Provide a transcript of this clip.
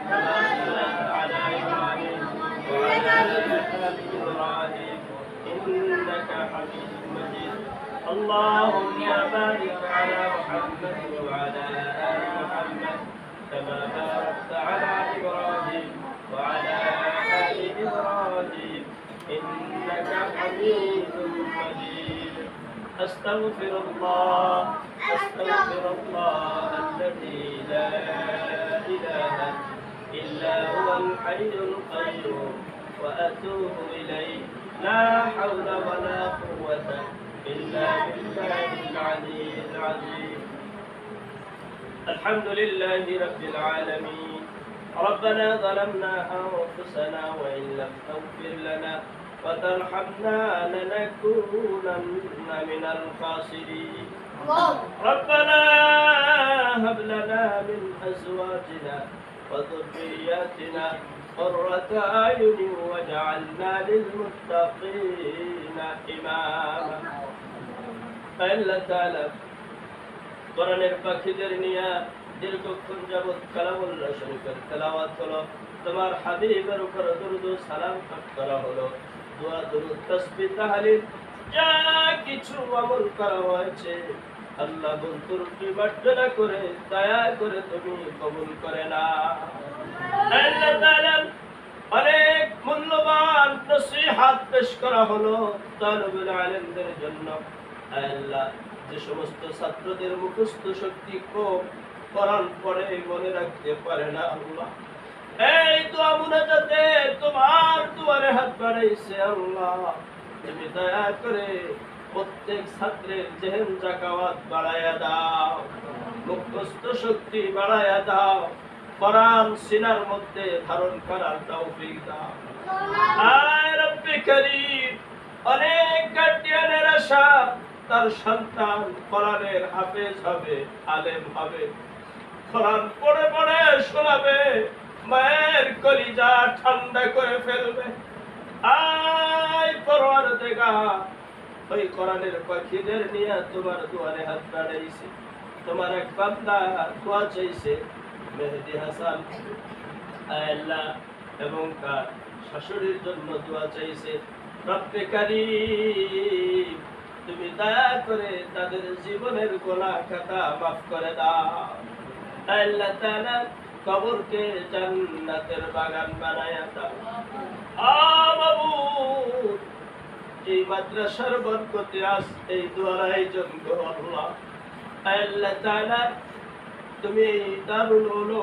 كما صليت على إبراهيم وعلى آل إبراهيم إنك حميد مجيد. اللهم بارك على محمد وعلى آل محمد كما باركت على إبراهيم وعلى آل إبراهيم إنك حميد مجيد. أستغفر الله الذي لا إله إلا هو الحي القيوم وأتوب إليه. لا حول ولا قوة إلا بالله العلي العظيم. الحمد لله رب العالمين. ربنا ظلمنا أنفسنا وإن لم تغفر لنا وترحمنا لنكونن من الخاسرين. ربنا هب لنا من أزواجنا وذرياتنا قرة أعين واجعلنا للمتقين إماما. আল্লাহ তাআলা কোরআনের পাখিদের নিয়ে দীর্ঘক্ষণ যাবৎ কালামুল্লাহ শরীফের তেলাওয়াত হলো, তোমার হাবিবের উপর দরুদ ও সালাম পাঠ করা হলো, দোয়া দরুদ তাসবিহ তাহলিল যা কিছু আমল করা হয়েছে আল্লাহ বন্ধুরকে মার্জনা করে দয়া করে তুমি কবুল করে না। আল্লাহ তাআলা অনেক মূল্যবান নসিহত পেশ করা হলো তালিবুল ইলমদের জন্য। আল্লাহ যে সমস্ত ছাত্রদের মুখস্থ শক্তি কম, কোরআন পড়ে মনে রাখতে পারে না, আল্লাহ এই দোয়া মুনাজাতে তোমার দুয়ারে হাত বাড়াইছে আল্লাহ, তুমি দয়া করে প্রত্যেক ছাত্রের জেহেন জাকাওয়াত বাড়ায়া দাও, মুখস্থ শক্তি বাড়ায়া দাও, কোরআন সিনার মধ্যে ধারণ করার তৌফিক দাও। আয় রব্বে করিম, অনেক গার্ডিয়ানের আশা তার সন্তান কোরআনের হাফেজ হবে, আলেম হবে, কোরআন পড়ে পড়ে শোনাবে, মায়ের কলিজা ঠান্ডা করে ফেলবে। আয় পরওয়ারদিগার, ওই কোরআনের পাখিদের নিয়ে তোমার দুয়ারে হাত বাড়াইছে, তোমার এক বান্দা দোয়া চাইছে মেহেদী হাসান, আল্লাহ এবং তার শাশুড়ির জন্য দোয়া চাইছে। রব্বে কারীম, তুমি দয়া করে তাদের জীবনের গুনাহ খাতা মাফ করে দাও। আল্লাহ তাআলা কবরকে জান্নাতের বাগান বানায়া দাও। মাবুদ, এই মাদ্রাসার বরকতে আজ এই দোয়ার আয়োজন করো আল্লাহ। আল্লাহ তাআলা তুমি দারুল উলুম